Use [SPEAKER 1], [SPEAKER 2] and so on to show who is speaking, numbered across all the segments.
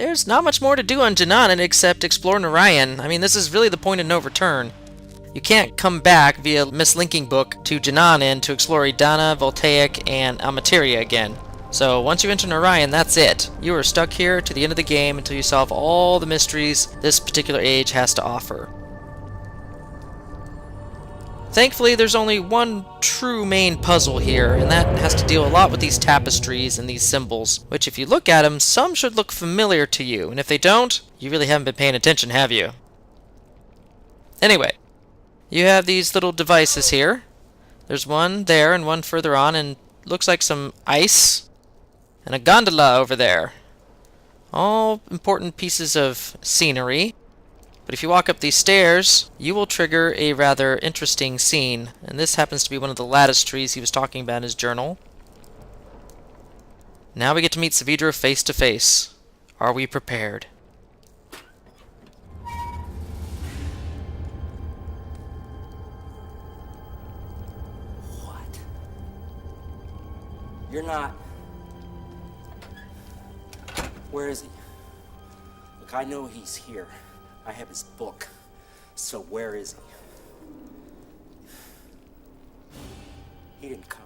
[SPEAKER 1] there's not much more to do on Jananan except explore Narayan. I mean, this is really the point of no return. You can't come back via mislinking book to Jananan to explore Idana, Voltaic, and Amateria again. So once you enter Narayan, that's it. You are stuck here to the end of the game until you solve all the mysteries this particular age has to offer. Thankfully, there's only one true main puzzle here, and that has to deal a lot with these tapestries and these symbols, which if you look at them, some should look familiar to you, and if they don't, you really haven't been paying attention, have you? Anyway, you have these little devices here. There's one there and one further on, and looks like some ice, and a gondola over there. All important pieces of scenery. But if you walk up these stairs, you will trigger a rather interesting scene. And this happens to be one of the lattice trees he was talking about in his journal. Now we get to meet Saavedro face to face. Are we prepared?
[SPEAKER 2] What? You're not... Where is he? Look, I know he's here. I have his book. So where is he? He didn't come.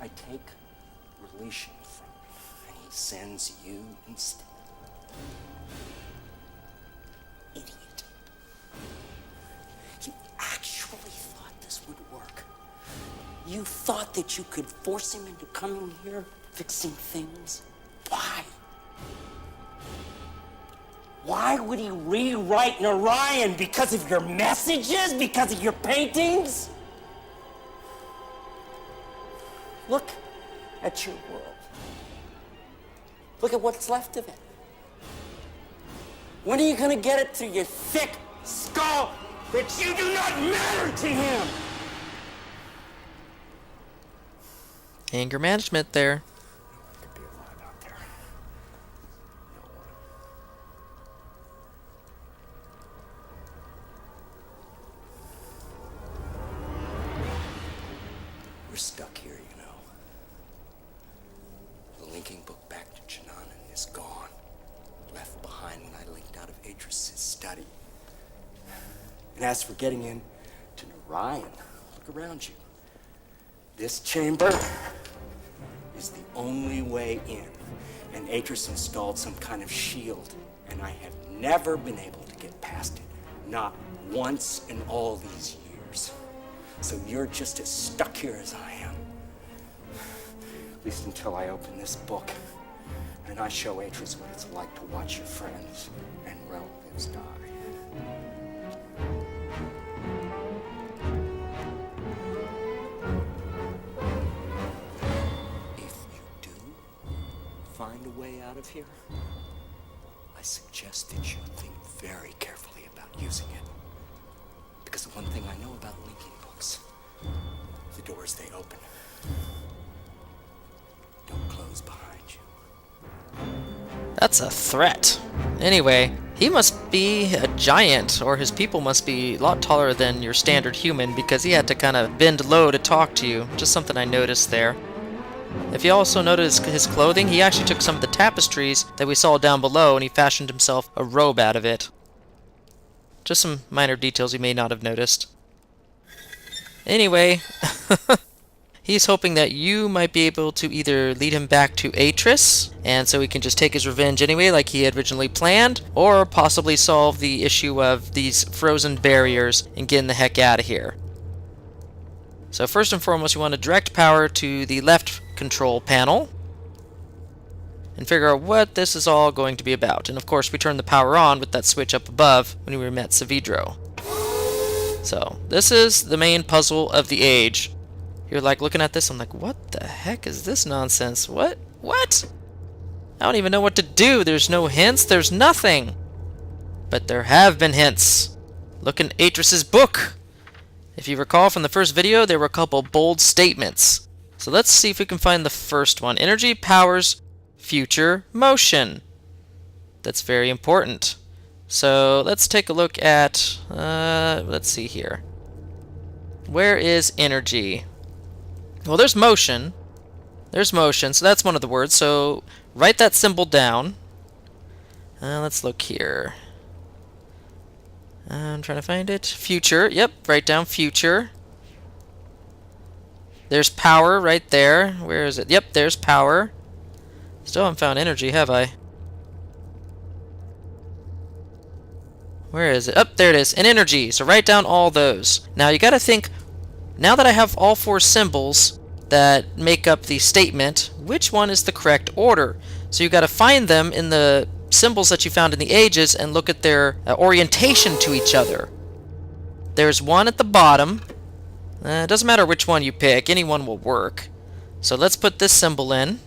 [SPEAKER 2] I take relation from him, and he sends you instead. Idiot. You actually thought this would work. You thought that you could force him into coming here, fixing things. Why? Why would he rewrite Narayan? Because of your messages? Because of your paintings? Look at your world. Look at what's left of it. When are you going to get it through your thick skull that you do not matter to him?
[SPEAKER 1] Anger management there.
[SPEAKER 2] We're stuck here, you know. The linking book back to Jananan is gone. Left behind when I linked out of Atrus' study. And as for getting in to Narayan, look around you. This chamber is the only way in. And Atrus installed some kind of shield. And I have never been able to get past it. Not once in all these years. So you're just as stuck here as I am. At least until I open this book. And I show Atrus what it's like to watch your friends and relatives die. If you do find a way out of here, I suggest that you think very carefully about using it. Because the one thing I know about linking books, the doors they open don't close behind you.
[SPEAKER 1] That's a threat. Anyway, he must be a giant, or his people must be a lot taller than your standard human, because he had to kind of bend low to talk to you. Just something I noticed there. If you also notice his clothing, he actually took some of the tapestries that we saw down below and he fashioned himself a robe out of it. Just some minor details you may not have noticed. Anyway, he's hoping that you might be able to either lead him back to Atrus, and so he can just take his revenge anyway like he had originally planned, or possibly solve the issue of these frozen barriers and getting the heck out of here. So first and foremost, you want to direct power to the left control panel and figure out what this is all going to be about. And of course, we turn the power on with that switch up above when we met Saavedro. So this is the main puzzle of the age. You're like looking at this, I'm like, what the heck is this nonsense? What? I don't even know what to do. There's no hints, there's nothing. But there have been hints. Look in Atrus' book. If you recall from the first video, there were a couple bold statements. So let's see if we can find the first one. Energy powers future motion. That's very important. So let's take a look at, let's see here. Where is energy? Well, there's motion. There's motion, so that's one of the words. So write that symbol down. Let's look here. I'm trying to find it. Future. Yep, write down future. There's power right there. Where is it? Yep, there's power. Still haven't found energy, have I? Where is it? Up there it is. And energy. So write down all those. Now you gotta think, now that I have all 4 symbols that make up the statement, which one is the correct order? So you gotta find them in the symbols that you found in the ages and look at their orientation to each other. There's one at the bottom. It doesn't matter which one you pick, any one will work. So let's put this symbol in.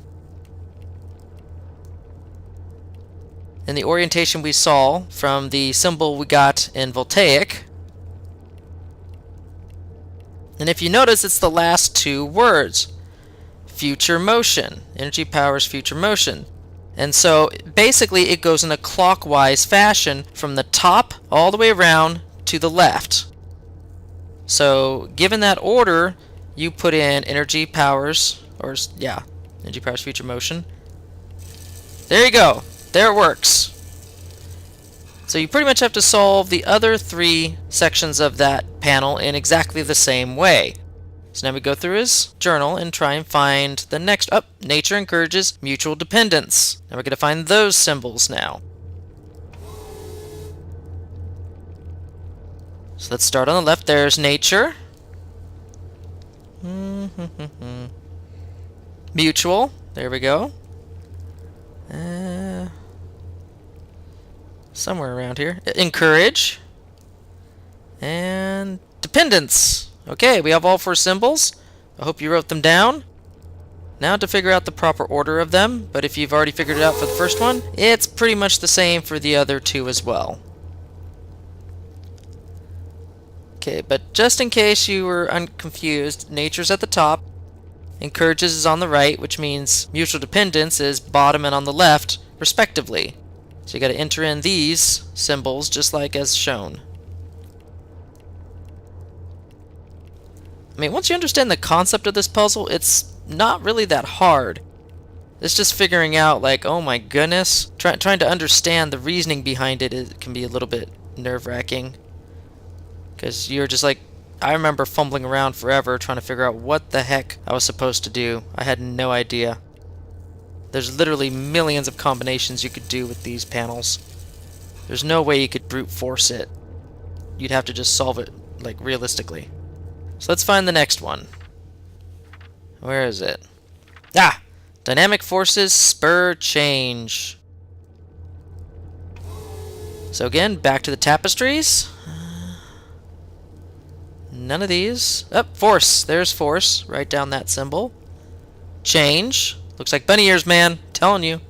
[SPEAKER 1] And the orientation we saw from the symbol we got in Voltaic. And if you notice, it's the last 2 words. Future motion. Energy powers future motion. And so basically it goes in a clockwise fashion from the top all the way around to the left. So given that order, you put in energy powers, energy powers future motion. There you go. There it works. So you pretty much have to solve the other 3 sections of that panel in exactly the same way. So now we go through his journal and try and find the next. Nature encourages mutual dependence. Now we're going to find those symbols now. So let's start on the left. There's nature. Mutual. There we go. Somewhere around here. Encourage. And dependence. Okay, we have all 4 symbols. I hope you wrote them down. Now to figure out the proper order of them, but if you've already figured it out for the first one, it's pretty much the same for the other 2 as well. Okay, but just in case you were confused, nature's at the top, encourages is on the right, which means mutual dependence is bottom and on the left, respectively. So you got to enter in these symbols just like as shown. I mean, once you understand the concept of this puzzle, it's not really that hard. It's just figuring out, like, oh my goodness, trying to understand the reasoning behind it, it can be a little bit nerve-wracking. Because you're just like, I remember fumbling around forever trying to figure out what the heck I was supposed to do. I had no idea. There's literally millions of combinations you could do with these panels. There's no way you could brute force it. You'd have to just solve it, like, realistically. So let's find the next one. Where is it? Ah! Dynamic forces spur change. So again, back to the tapestries. None of these. Force. There's force. Write down that symbol. Change. Looks like bunny ears, man. Telling you.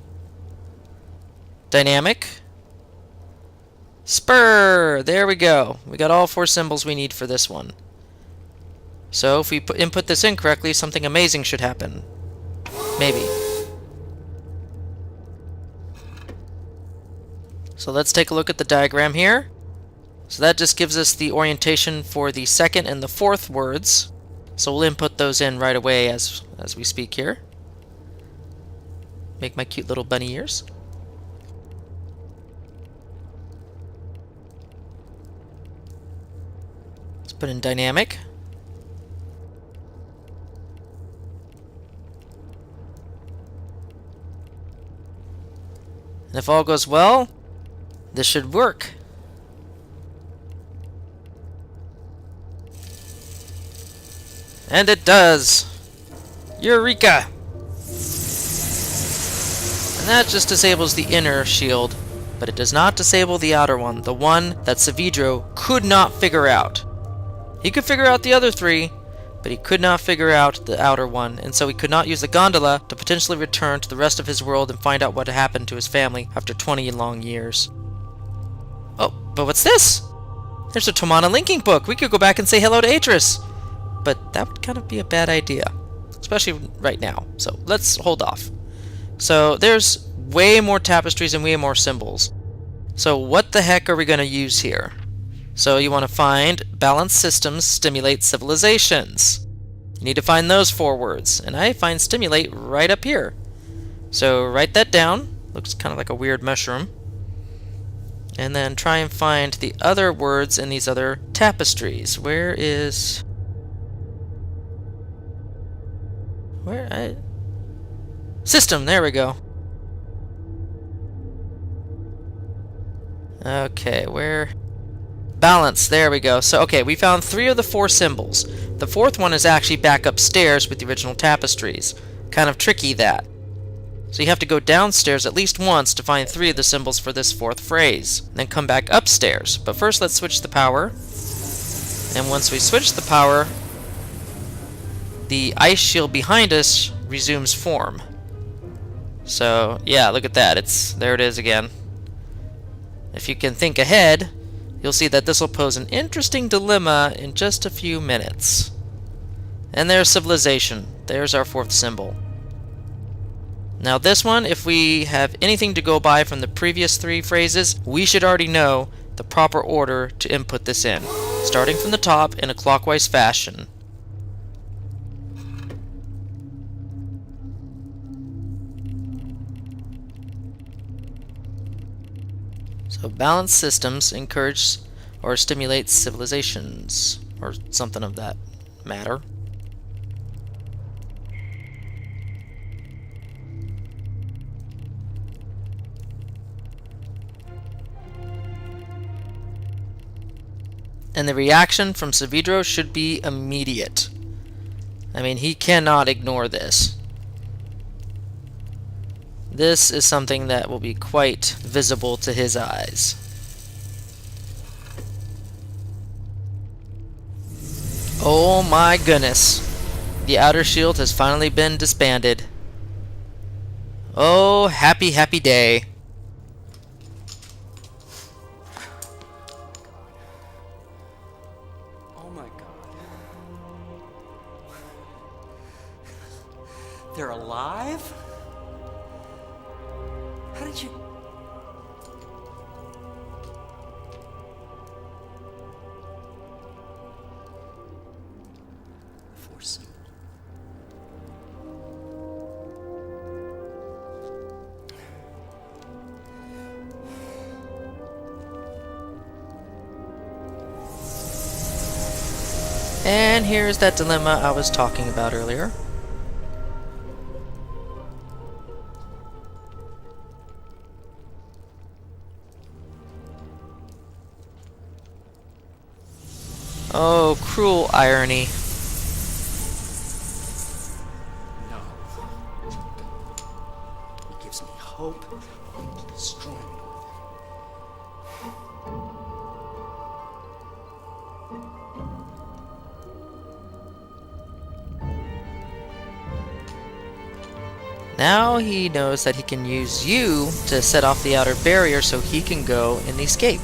[SPEAKER 1] Dynamic. Spur. There we go. We got all 4 symbols we need for this one. So if we input this incorrectly, something amazing should happen. Maybe. So let's take a look at the diagram here. So that just gives us the orientation for the 2nd and the 4th words. So we'll input those in right away as we speak here. Make my cute little bunny ears. Let's put in dynamic. And if all goes well, this should work. And it does! Eureka! And that just disables the inner shield, but it does not disable the outer one, the one that Saavedro could not figure out. He could figure out the other 3, but he could not figure out the outer one, and so he could not use the gondola to potentially return to the rest of his world and find out what happened to his family after 20 long years. Oh, but what's this? There's a Tomana linking book. We could go back and say hello to Atrus. But that would kind of be a bad idea, especially right now. So let's hold off. So there's way more tapestries and way more symbols. So what the heck are we going to use here? So you want to find balanced systems stimulate civilizations. You need to find those 4 words, and I find stimulate right up here. So write that down. Looks kind of like a weird mushroom. And then try and find the other words in these other tapestries. Where is... System, there we go. Okay, where... Balance, there we go. So, okay, we found 3 of the 4 symbols. The 4th one is actually back upstairs with the original tapestries. Kind of tricky, that. So you have to go downstairs at least once to find 3 of the symbols for this 4th phrase. Then come back upstairs. But first, let's switch the power. And once we switch the power, the ice shield behind us resumes form. So, yeah, look at that. There it is again. If you can think ahead, you'll see that this will pose an interesting dilemma in just a few minutes. And there's civilization. There's our 4th symbol. Now this one, if we have anything to go by from the previous 3 phrases, we should already know the proper order to input this in, starting from the top in a clockwise fashion. So balanced systems encourage or stimulate civilizations, or something of that matter. And the reaction from Saavedro should be immediate. I mean, he cannot ignore this. This is something that will be quite visible to his eyes. Oh my goodness. The outer shield has finally been disbanded. Oh, happy, happy day.
[SPEAKER 2] Oh my God. They're alive? How did you... Force you.
[SPEAKER 1] And here's that dilemma I was talking about earlier. Oh, cruel irony.
[SPEAKER 2] No. It gives me hope to destroy me.
[SPEAKER 1] Now he knows that he can use you to set off the outer barrier so he can go in the escape.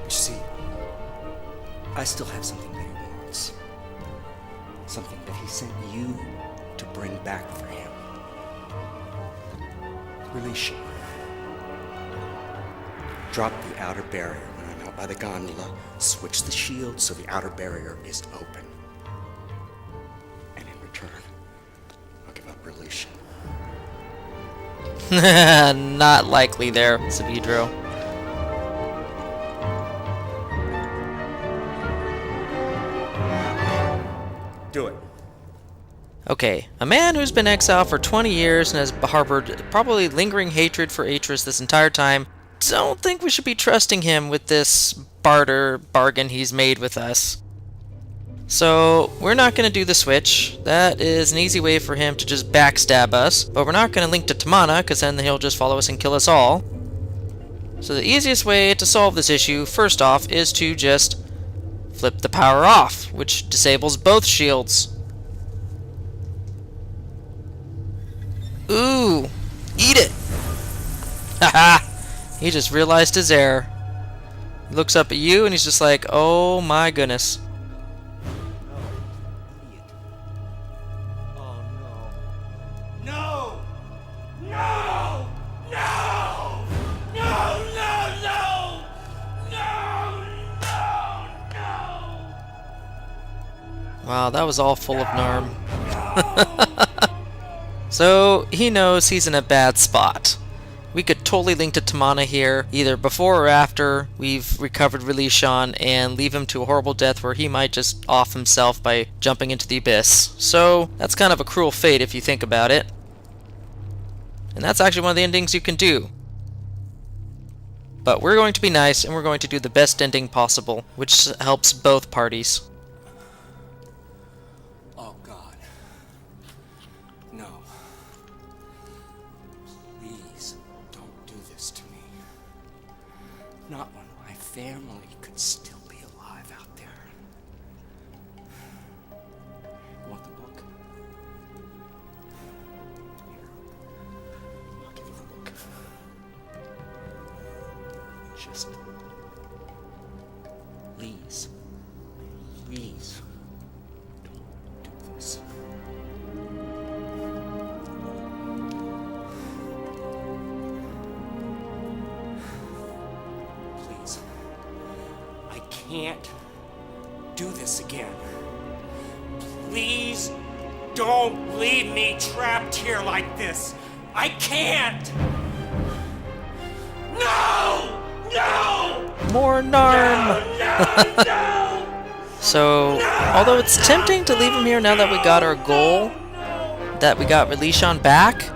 [SPEAKER 2] You see, I still have something that he wants. Something that he sent you to bring back for him. Release you. Drop the outer barrier when I'm out by the gondola. Switch the shield so the outer barrier is open. And in return, I'll give up release you.
[SPEAKER 1] Not likely there, Saavedro.
[SPEAKER 2] Do it.
[SPEAKER 1] Okay, a man who's been exiled for 20 years and has harbored probably lingering hatred for Atrus this entire time. Don't think we should be trusting him with this bargain he's made with us. So, we're not going to do the switch. That is an easy way for him to just backstab us. But we're not going to link to Tamana, because then he'll just follow us and kill us all. So the easiest way to solve this issue, first off, is to just flip the power off, which disables both shields. Ooh, eat it! Haha! He just realized his error. He looks up at you and he's just like, oh my goodness.
[SPEAKER 2] Oh no. No! No! No! No! No! No! No! No! No!
[SPEAKER 1] Wow, that was all full of Narm. So he knows he's in a bad spot. We could totally link to Tamana here, either before or after we've recovered Releashon and leave him to a horrible death where he might just off himself by jumping into the abyss. So that's kind of a cruel fate if you think about it. And that's actually one of the endings you can do. But we're going to be nice and we're going to do the best ending possible, which helps both parties.
[SPEAKER 2] Oh, God. No. Please, don't do this to me. Not when my family could still be alive out there. You want the book? Here. I'll give you the book. Just... please. Please. Don't do this. Please. I can't do this again. Please don't leave me trapped here like this. I can't. No! No!
[SPEAKER 1] More Narm!
[SPEAKER 2] No! No!
[SPEAKER 1] So, although it's tempting to leave him here now that we got our goal, that we got Releashon back,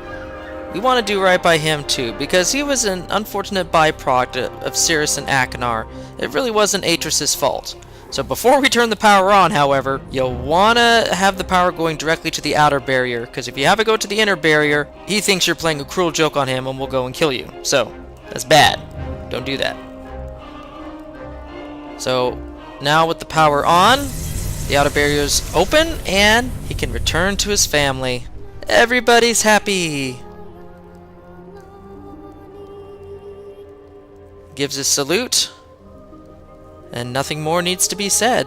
[SPEAKER 1] we want to do right by him too, because he was an unfortunate byproduct of Sirrus and Achenar. It really wasn't Atrus' fault. So before we turn the power on, however, you'll want to have the power going directly to the outer barrier, because if you have it go to the inner barrier, he thinks you're playing a cruel joke on him and will go and kill you. So, that's bad. Don't do that. So, now with the power on, the outer barrier's open, and he can return to his family. Everybody's happy. Gives a salute, and nothing more needs to be said.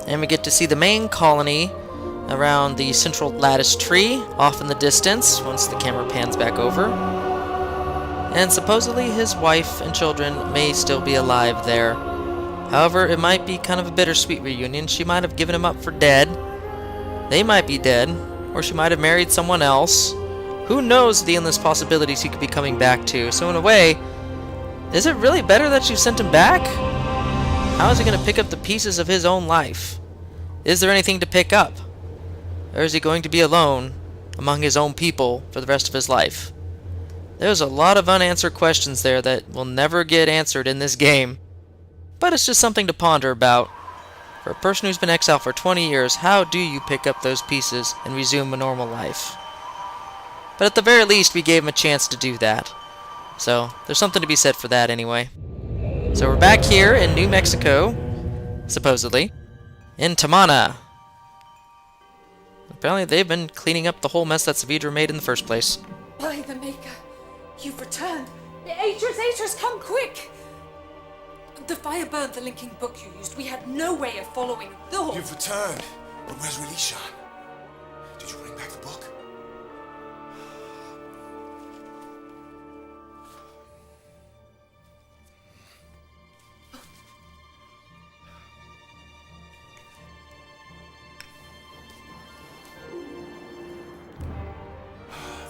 [SPEAKER 1] And we get to see the main colony around the central lattice tree off in the distance once the camera pans back over. And supposedly his wife and children may still be alive there. However, it might be kind of a bittersweet reunion. She might have given him up for dead. They might be dead. Or she might have married someone else. Who knows the endless possibilities he could be coming back to. So in a way, is it really better that you sent him back? How is he going to pick up the pieces of his own life? Is there anything to pick up? Or is he going to be alone among his own people for the rest of his life? There's a lot of unanswered questions there that will never get answered in this game. But it's just something to ponder about. For a person who's been exiled for 20 years, how do you pick up those pieces and resume a normal life? But at the very least, we gave him a chance to do that. So, there's something to be said for that anyway. So we're back here in New Mexico, supposedly, in Tamana. Apparently they've been cleaning up the whole mess that Saavedro made in the first place.
[SPEAKER 3] By the Maker, you've returned. Atrus, come quick! The fire burned the linking book you used. We had no way of following the...
[SPEAKER 4] You've returned. But where's Releashon? Did you bring back the book?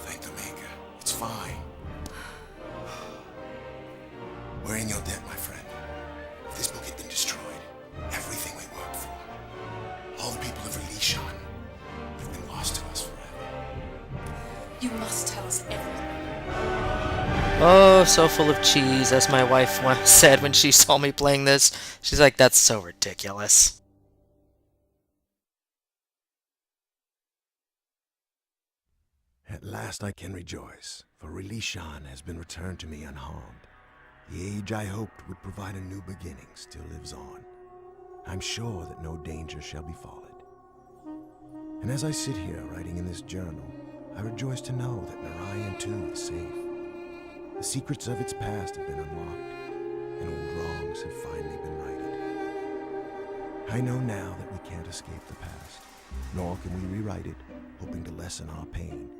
[SPEAKER 4] Thank the Maker. It's fine. We're in your debt, my friend. If this book had been destroyed, everything we worked for, all the people of Releashon, have been lost to us forever.
[SPEAKER 3] You must tell us everything.
[SPEAKER 1] Oh, so full of cheese, as my wife once said when she saw me playing this. She's like, that's so ridiculous.
[SPEAKER 4] At last I can rejoice, for Releashon has been returned to me unharmed. The age I hoped would provide a new beginning still lives on. I'm sure that no danger shall befall it. And as I sit here writing in this journal, I rejoice to know that Narayan too is safe. The secrets of its past have been unlocked, and old wrongs have finally been righted. I know now that we can't escape the past, nor can we rewrite it, hoping to lessen our pain.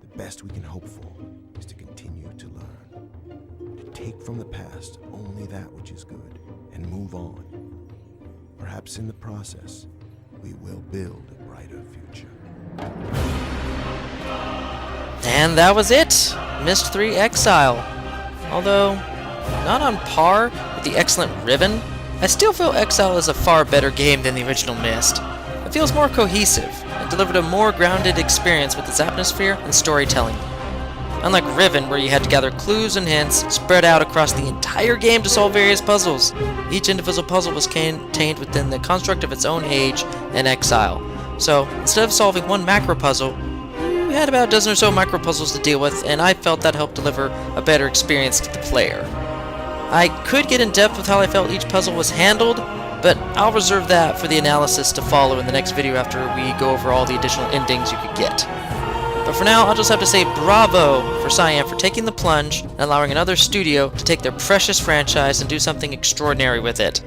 [SPEAKER 4] The best we can hope for is to continue to learn, to take from the past only that which is good, and move on. Perhaps in the process, we will build a brighter future.
[SPEAKER 1] And that was it! Myst 3 Exile. Although, not on par with the excellent Riven, I still feel Exile is a far better game than the original Myst. It feels more cohesive, and delivered a more grounded experience with its atmosphere and storytelling. Unlike Riven, where you had to gather clues and hints spread out across the entire game to solve various puzzles, each individual puzzle was contained within the construct of its own age and Exile. So, instead of solving one macro puzzle, we had about a dozen or so micro puzzles to deal with, and I felt that helped deliver a better experience to the player. I could get in depth with how I felt each puzzle was handled, but I'll reserve that for the analysis to follow in the next video after we go over all the additional endings you could get. But for now, I'll just have to say bravo for Cyan for taking the plunge and allowing another studio to take their precious franchise and do something extraordinary with it.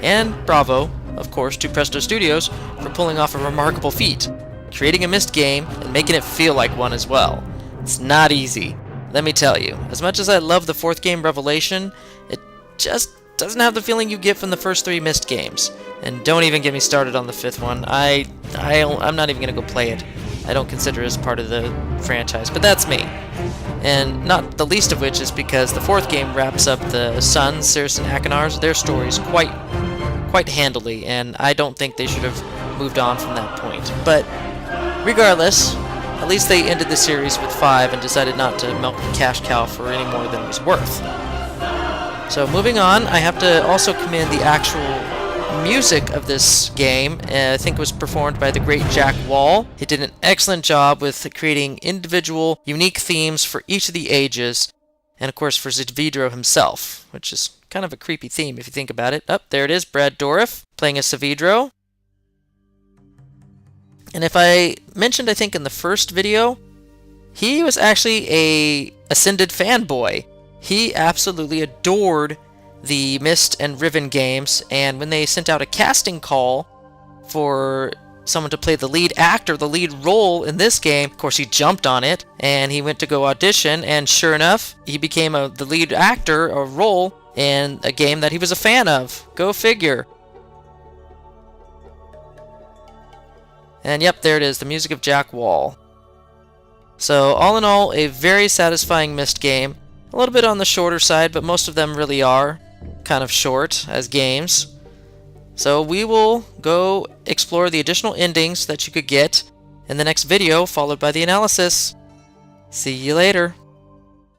[SPEAKER 1] And bravo, of course, to Presto Studios for pulling off a remarkable feat, creating a Myst game and making it feel like one as well. It's not easy, let me tell you. As much as I love the fourth game, Revelation, it just doesn't have the feeling you get from the first three Myst games. And don't even get me started on the fifth one. I'm not even going to go play it. I don't consider it as part of the franchise, but that's me. And not the least of which is because the fourth game wraps up the sons, Sirrus and Achenar, their stories quite handily, and I don't think they should have moved on from that point. But regardless, at least they ended the series with 5 and decided not to milk the cash cow for any more than it was worth. So moving on, I have to also commend the actual music of this game. I think it was performed by the great Jack Wall. He did an excellent job with creating individual, unique themes for each of the ages, and of course for Saavedro himself, which is kind of a creepy theme if you think about it. Oh, there it is, Brad Dourif playing as Saavedro. And if I mentioned, I think in the first video, he was actually a Ascended fanboy. He absolutely adored the Myst and Riven games, and when they sent out a casting call for someone to play the lead actor, the lead role in this game, of course he jumped on it, and he went to go audition, and sure enough, he became the lead actor, a role, in a game that he was a fan of. Go figure. And yep, there it is, the music of Jack Wall. So all in all, a very satisfying Myst game. A little bit on the shorter side, but most of them really are kind of short as games. So we will go explore the additional endings that you could get in the next video, followed by the analysis. See you later.